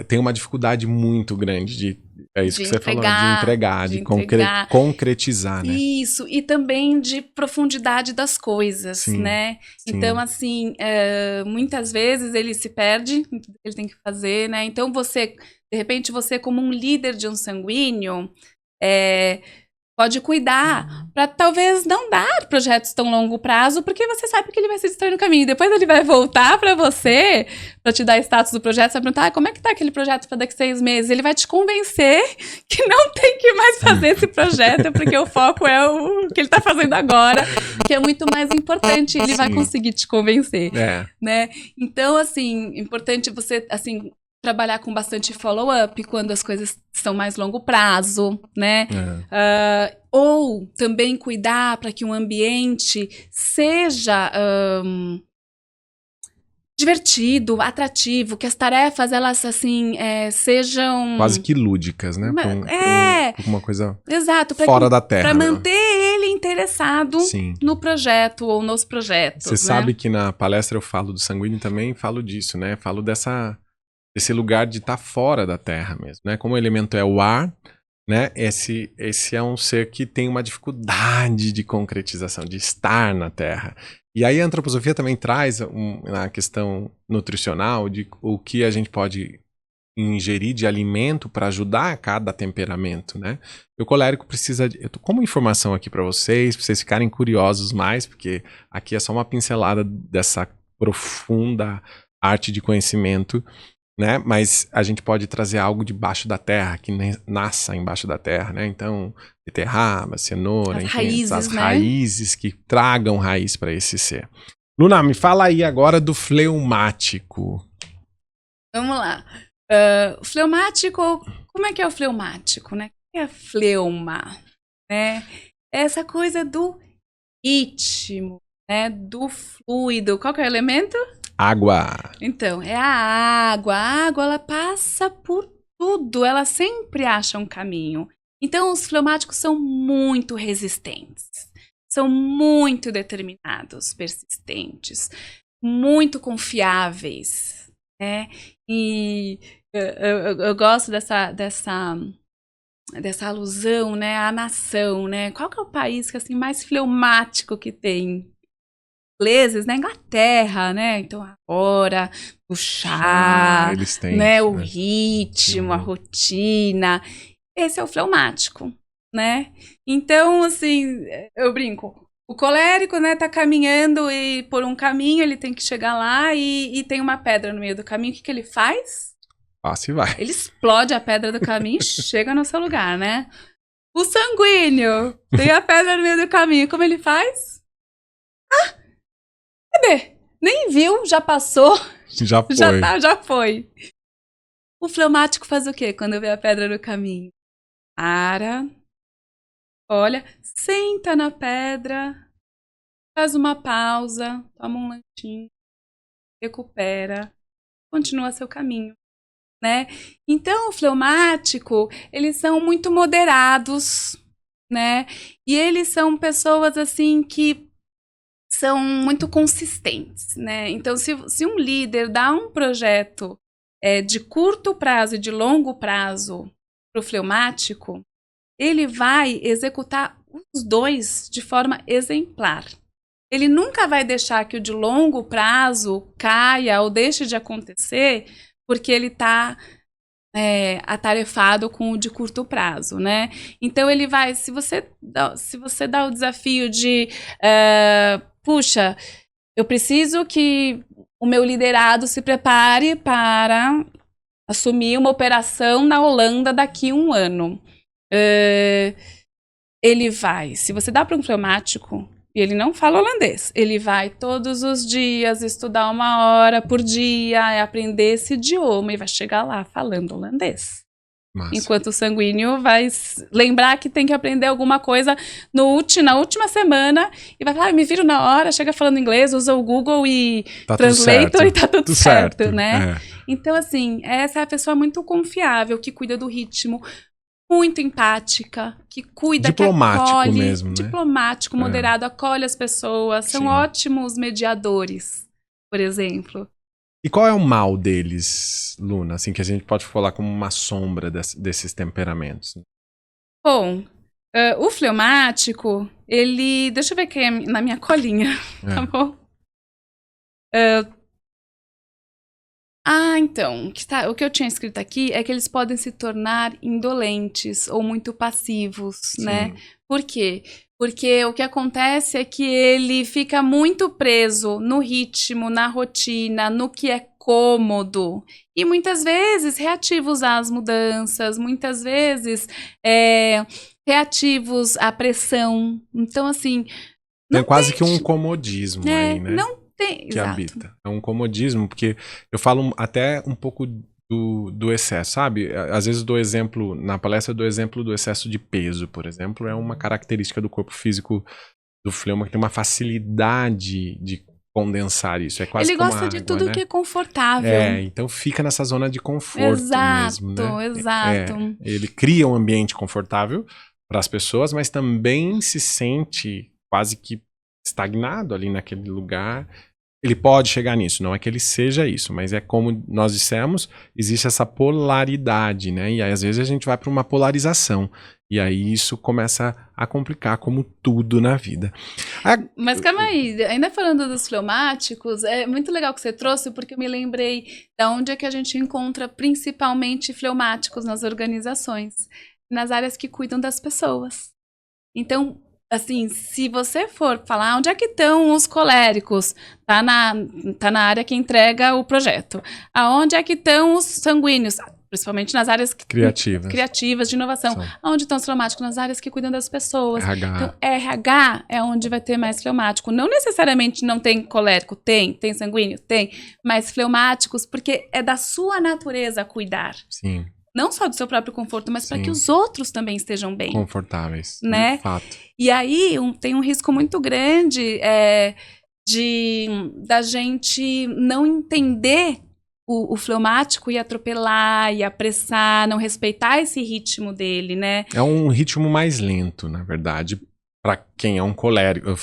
Tem uma dificuldade muito grande é isso que você falou, de concretizar, né? Isso, e também de profundidade das coisas, sim, né? Sim. Então, assim, muitas vezes ele se perde, ele tem que fazer, né? Então, de repente, você como um líder de um sanguíneo, pode cuidar para talvez não dar projetos tão longo prazo, porque você sabe que ele vai se distrair no caminho. Depois ele vai voltar para você, para te dar status do projeto, você vai perguntar, como é que tá aquele projeto para daqui a 6 meses? Ele vai te convencer que não tem que mais fazer esse projeto, porque o foco é o que ele tá fazendo agora, que é muito mais importante, ele vai conseguir te convencer, né? Então, assim, importante você, assim, trabalhar com bastante follow-up quando as coisas são mais longo prazo, né? Ou também cuidar para que um ambiente seja divertido, atrativo, que as tarefas, elas, assim, sejam... Quase que lúdicas, né? Uma coisa exato, fora da terra. Para manter ele interessado no projeto ou nos projetos. Você sabe que na palestra eu falo do sanguíneo também, falo disso, né? Falo desse lugar de estar fora da terra mesmo, né? Como o elemento é o ar, né? Esse é um ser que tem uma dificuldade de concretização, de estar na terra. E aí a antroposofia também traz a questão nutricional de o que a gente pode ingerir de alimento para ajudar a cada temperamento, né? O colérico precisa eu tô com uma informação aqui para vocês ficarem curiosos mais, porque aqui é só uma pincelada dessa profunda arte de conhecimento, né? Mas a gente pode trazer algo debaixo da terra, que nasça embaixo da terra, né? Então, beterraba, cenoura, as raízes que tragam raiz para esse ser. Luna, me fala aí agora do fleumático. Vamos lá. O fleumático, como é que é o fleumático, né? O que é fleuma? Né? Essa coisa do ritmo, né? Do fluido. Qual que é o elemento? Água. Então, é a água. A água, ela passa por tudo. Ela sempre acha um caminho. Então, os fleumáticos são muito resistentes. São muito determinados, persistentes. Muito confiáveis. Né? E eu gosto dessa alusão, né? À nação, né? Qual que é o país que, assim, mais fleumático que tem? Ingleses, né? Inglaterra, né? Então agora o chá, eles têm, né? O ritmo, a rotina. Esse é o fleumático, né? Então, assim, eu brinco. O colérico, né? Tá caminhando e por um caminho ele tem que chegar lá e tem uma pedra no meio do caminho. O que ele faz? Passa e vai. Ele explode a pedra do caminho e chega no seu lugar, né? O sanguíneo tem a pedra no meio do caminho. Como ele faz? Cadê? Nem viu, já passou. Já foi. Já foi. O fleumático faz o quê quando vê a pedra no caminho? Para, olha, senta na pedra, faz uma pausa, toma um lanchinho, recupera, continua seu caminho, né? Então, o fleumático, eles são muito moderados, né? E eles são pessoas, assim, que são muito consistentes, né? Então, se um líder dá um projeto de curto prazo e de longo prazo para o fleumático, ele vai executar os dois de forma exemplar. Ele nunca vai deixar que o de longo prazo caia ou deixe de acontecer porque ele está atarefado com o de curto prazo, né? Então ele vai, se você dá o desafio de puxa, eu preciso que o meu liderado se prepare para assumir uma operação na Holanda daqui a 1 ano. Ele vai, se você dá para um fleumático e ele não fala holandês, ele vai todos os dias estudar 1 hora por dia, aprender esse idioma e vai chegar lá falando holandês. Massa. Enquanto o sanguíneo vai lembrar que tem que aprender alguma coisa na última semana e vai falar, me viro na hora, chega falando inglês, usa o Google e Translator e tá tudo certo, né? Então, assim, essa é a pessoa muito confiável, que cuida do ritmo, muito empática, que cuida, diplomático que acolhe, mesmo, né? Diplomático, moderado, acolhe as pessoas, são ótimos mediadores, por exemplo. E qual é o mal deles, Luna? Assim, que a gente pode falar como uma sombra desses temperamentos. Bom, o fleumático, ele... Deixa eu ver aqui na minha colinha, tá bom? Então, o que eu tinha escrito aqui é que eles podem se tornar indolentes ou muito passivos, né? Por quê? Porque o que acontece é que ele fica muito preso no ritmo, na rotina, no que é cômodo. E muitas vezes reativos às mudanças, muitas vezes reativos à pressão. Então, assim... É quase que um comodismo aí, né? Não tem, que habita. É um comodismo, porque eu falo até um pouco do excesso, sabe? Às vezes dou exemplo, na palestra eu dou exemplo do excesso de peso, por exemplo, é uma característica do corpo físico do fleuma que tem uma facilidade de condensar isso. É quase ele como gosta água, de tudo, né? Que é confortável. Então fica nessa zona de conforto mesmo, né? Exato. Ele cria um ambiente confortável para as pessoas, mas também se sente quase que estagnado ali naquele lugar. Ele pode chegar nisso, não é que ele seja isso, mas é como nós dissemos, existe essa polaridade, né? E aí às vezes a gente vai para uma polarização. E aí isso começa a complicar, como tudo na vida. Mas calma aí, ainda falando dos fleumáticos, é muito legal que você trouxe, porque eu me lembrei da onde é que a gente encontra principalmente fleumáticos nas organizações, nas áreas que cuidam das pessoas. Então, assim, se você for falar onde é que estão os coléricos, tá na área que entrega o projeto. Aonde é que estão os sanguíneos? Principalmente nas áreas criativas de inovação. Onde estão os fleumáticos? Nas áreas que cuidam das pessoas. RH. Então, RH é onde vai ter mais fleumático. Não necessariamente não tem colérico, tem sanguíneo, tem, mas fleumáticos, porque é da sua natureza cuidar. Sim. Não só do seu próprio conforto, mas para que os outros também estejam bem. Confortáveis, né? De fato. E aí tem um risco muito grande da gente não entender o fleumático e atropelar, e apressar, não respeitar esse ritmo dele, né? É um ritmo mais lento, na verdade, para quem é um colérico,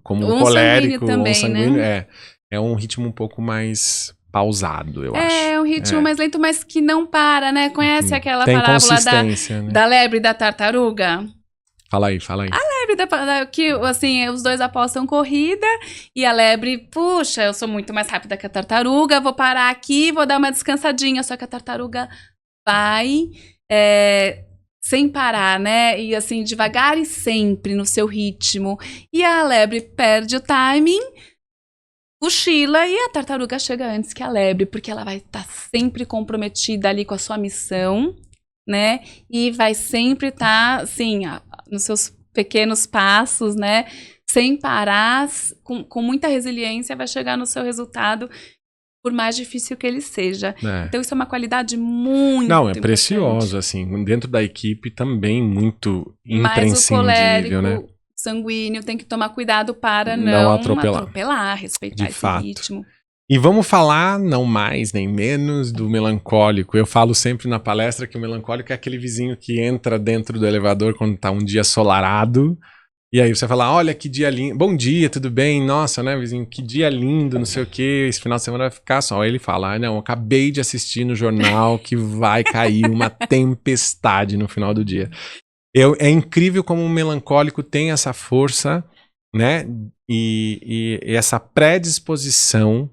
como um colérico também, ou um sanguíneo, né? É um ritmo um pouco mais pausado, eu acho. É um ritmo mais lento, mas que não para, né? Conhece aquela tem parábola né? da lebre e da tartaruga? Fala aí. A lebre, que assim, os dois apostam corrida e a lebre, puxa, eu sou muito mais rápida que a tartaruga, vou parar aqui, vou dar uma descansadinha. Só que a tartaruga vai sem parar, né? E assim, devagar e sempre no seu ritmo. E a lebre perde o timing, cochila, e a tartaruga chega antes que a lebre, porque ela vai estar sempre comprometida ali com a sua missão. né? E vai sempre estar, assim, nos seus pequenos passos, né? Sem parar, com muita resiliência, vai chegar no seu resultado, por mais difícil que ele seja. Então, isso é uma qualidade muito Não, é importante. precioso, assim. Dentro da equipe também muito imprescindível, mas o colérico, né? sanguíneo, tem que tomar cuidado para Não não atropelar, respeitar de esse fato. ritmo. E vamos falar, não mais nem menos, do melancólico. Eu falo sempre na palestra que o melancólico é aquele vizinho que entra dentro do elevador quando tá um dia solarado. E aí você fala, olha que dia lindo, bom dia, tudo bem? Nossa, né, vizinho, que dia lindo, não sei o quê, esse final de semana vai ficar só. Aí ele fala, não, acabei de assistir no jornal que vai cair uma tempestade no final do dia. É incrível como o melancólico tem essa força, né, e essa predisposição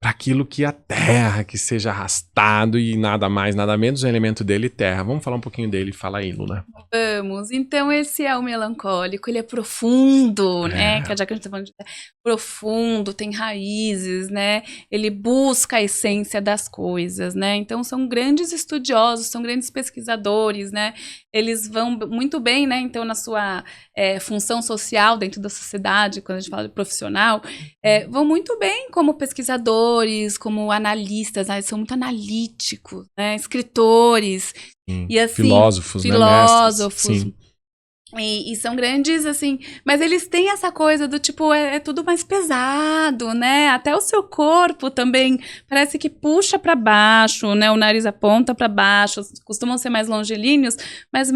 para aquilo que a terra, que seja arrastado e nada mais, nada menos, o elemento dele, terra. Vamos falar um pouquinho dele, fala aí, Luna. Vamos, então esse é o melancólico, ele é profundo, né, já que a gente tá falando de profundo, tem raízes, né, ele busca a essência das coisas, né, então são grandes estudiosos, são grandes pesquisadores, né, eles vão muito bem, né, então na sua função social dentro da sociedade, quando a gente fala de profissional, vão muito bem como pesquisadores, como analistas, né, são muito analíticos, né, escritores, e assim, filósofos, né, mestres, e são grandes, assim, mas eles têm essa coisa do tipo, é tudo mais pesado, né, até o seu corpo também parece que puxa para baixo, né, o nariz aponta para baixo, costumam ser mais longilíneos, mas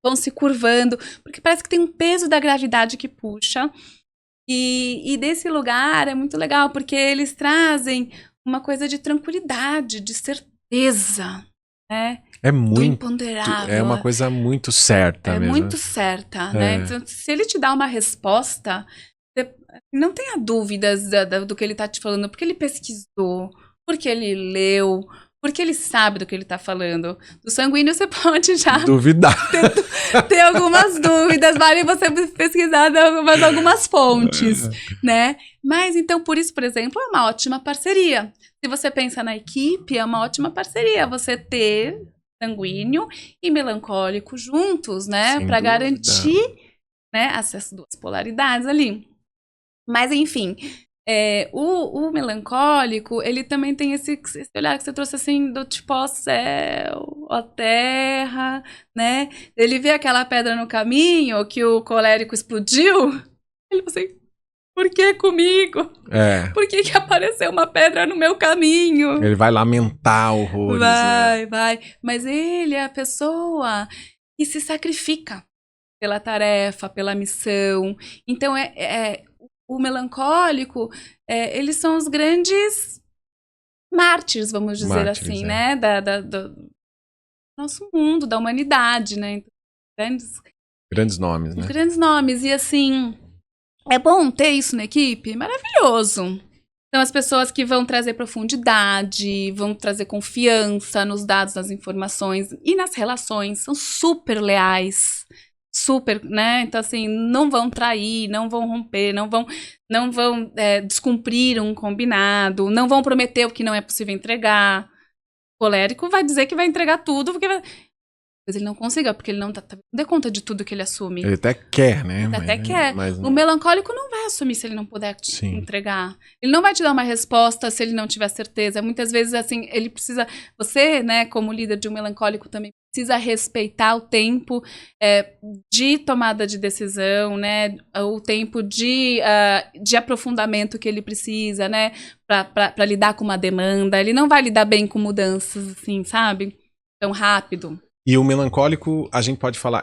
vão se curvando, porque parece que tem um peso da gravidade que puxa, e desse lugar é muito legal, porque eles trazem uma coisa de tranquilidade, de certeza, né? É muito, imponderável. É uma coisa muito certa mesmo. É muito certa, né? Então, se ele te dá uma resposta, não tenha dúvidas do que ele tá te falando, porque ele pesquisou, porque ele leu, porque ele sabe do que ele tá falando. Do sanguíneo você pode já duvidar. ter algumas dúvidas, vale você pesquisar algumas fontes, né? Mas então, por isso, por exemplo, é uma ótima parceria. Se você pensa na equipe, é uma ótima parceria você ter sanguíneo e melancólico juntos, né? Para garantir, né, essas duas polaridades ali. Mas, enfim, o melancólico, ele também tem esse olhar que você trouxe, assim, do tipo, ó céu, ó terra, né? Ele vê aquela pedra no caminho que o colérico explodiu, ele fala assim, por que comigo? Por que apareceu uma pedra no meu caminho? Ele vai lamentar horrores. Vai. Mas ele é a pessoa que se sacrifica pela tarefa, pela missão. Então, o melancólico, eles são os grandes mártires, vamos dizer assim, né? Do nosso mundo, da humanidade, né? Então, grandes nomes, né? Grandes nomes. E assim, é bom ter isso na equipe? Maravilhoso. Então, as pessoas que vão trazer profundidade, vão trazer confiança nos dados, nas informações e nas relações, são super leais. Super, né? Então, assim, não vão trair, não vão romper, não vão descumprir um combinado, não vão prometer o que não é possível entregar. O colérico vai dizer que vai entregar tudo, porque mas ele não consiga, porque ele não dê conta de tudo que ele assume. Ele até quer, né? Ele até quer. Mas o melancólico não vai assumir se ele não puder entregar. Ele não vai te dar uma resposta se ele não tiver certeza. Muitas vezes, assim, ele precisa... Você, né, como líder de um melancólico, também precisa respeitar o tempo de tomada de decisão, né? O tempo de aprofundamento que ele precisa, né? Para lidar com uma demanda. Ele não vai lidar bem com mudanças, assim, sabe? Tão rápido. E o melancólico, a gente pode falar,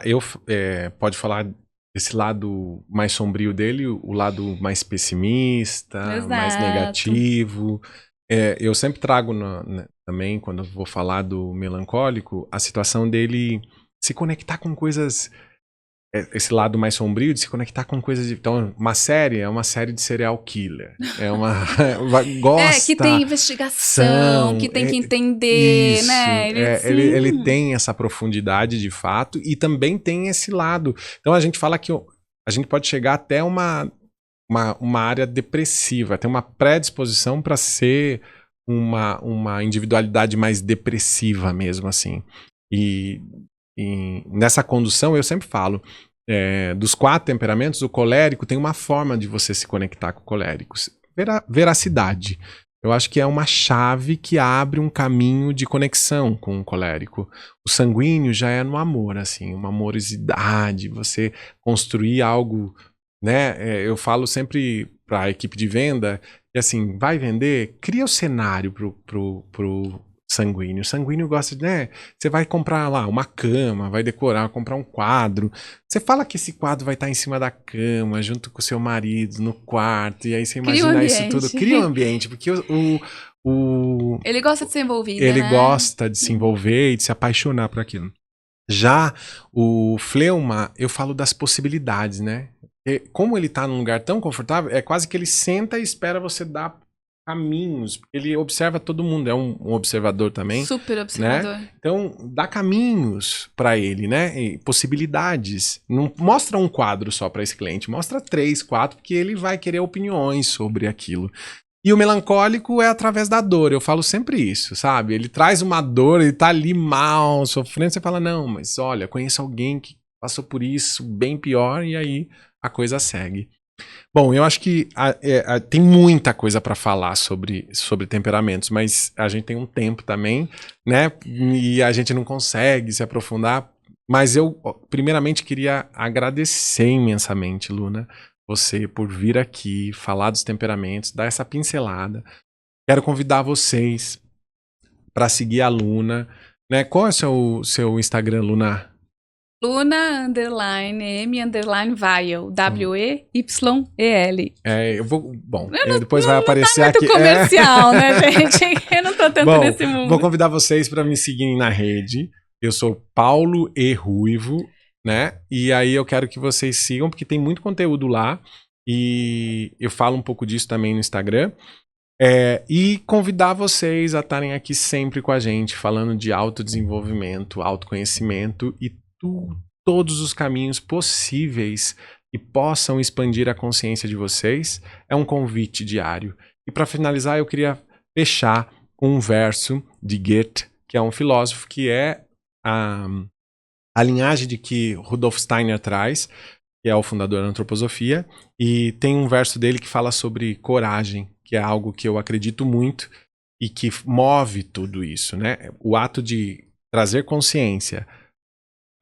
pode falar desse lado mais sombrio dele, o lado mais pessimista, mais negativo. Eu sempre trago também, quando eu vou falar do melancólico, a situação dele se conectar com coisas, esse lado mais sombrio, de se conectar com coisas de... Então, uma série é uma série de serial killer. Gosta... que tem investigação, que tem que entender, isso, né? Ele tem essa profundidade, de fato, e também tem esse lado. Então, a gente fala que a gente pode chegar até uma área depressiva, tem uma predisposição para ser uma individualidade mais depressiva mesmo, assim. E nessa condução eu sempre falo, dos 4 temperamentos, o colérico tem uma forma de você se conectar com o colérico. Veracidade. Eu acho que é uma chave que abre um caminho de conexão com o colérico. O sanguíneo já é no amor, assim, uma amorosidade, você construir algo, né? Eu falo sempre para a equipe de venda, que assim, vai vender, cria o cenário pro sanguíneo. O sanguíneo gosta de, né? Você vai comprar lá uma cama, vai decorar, comprar um quadro. Você fala que esse quadro vai estar em cima da cama, junto com o seu marido, no quarto, e aí você imagina isso tudo. Cria um ambiente, porque ele gosta de ser envolvido, ele né? gosta de se envolver e de se apaixonar por aquilo. Já o fleuma, eu falo das possibilidades, né? Como ele tá num lugar tão confortável, é quase que ele senta e espera você dar caminhos. Ele observa todo mundo, é um observador também. Super observador. Né? Então, dá caminhos para ele, né? E possibilidades. Não mostra um quadro só para esse cliente, mostra 3, 4, porque ele vai querer opiniões sobre aquilo. E o melancólico é através da dor, eu falo sempre isso, sabe? Ele traz uma dor, ele tá ali mal, sofrendo, você fala, não, mas olha, conheço alguém que passou por isso, bem pior, e aí a coisa segue. Bom, eu acho que tem muita coisa para falar sobre temperamentos, mas a gente tem um tempo também, né? E a gente não consegue se aprofundar. Mas eu, primeiramente, queria agradecer imensamente, Luna, você por vir aqui, falar dos temperamentos, dar essa pincelada. Quero convidar vocês para seguir a Luna, né? Qual é o seu Instagram, Luna? Luna _M_Weil, W-E-Y-E-L. Eu vou. Bom, depois vai aparecer não tá aqui. Muito comercial, né, gente? Eu não tô tanto nesse mundo. Vou convidar vocês para me seguirem na rede. Eu sou Paulo E. Ruivo, né? E aí eu quero que vocês sigam, porque tem muito conteúdo lá. E eu falo um pouco disso também no Instagram. E convidar vocês a estarem aqui sempre com a gente, falando de autodesenvolvimento, autoconhecimento e todos os caminhos possíveis que possam expandir a consciência de vocês. É um convite diário. E para finalizar, eu queria fechar com um verso de Goethe, que é um filósofo que é a linhagem de que Rudolf Steiner traz, que é o fundador da antroposofia, e tem um verso dele que fala sobre coragem, que é algo que eu acredito muito e que move tudo isso, né? O ato de trazer consciência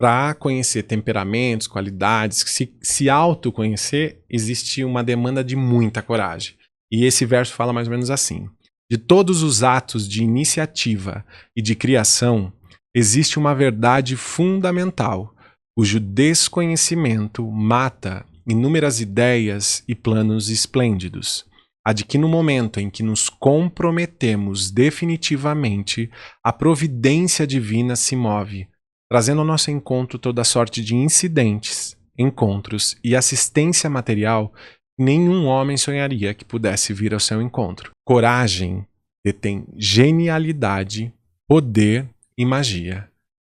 para conhecer temperamentos, qualidades, se autoconhecer, existe uma demanda de muita coragem. E esse verso fala mais ou menos assim: de todos os atos de iniciativa e de criação, existe uma verdade fundamental, cujo desconhecimento mata inúmeras ideias e planos esplêndidos. A de que no momento em que nos comprometemos definitivamente, a providência divina se move, trazendo ao nosso encontro toda sorte de incidentes, encontros e assistência material que nenhum homem sonharia que pudesse vir ao seu encontro. Coragem detém genialidade, poder e magia.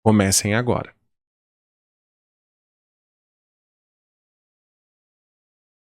Comecem agora.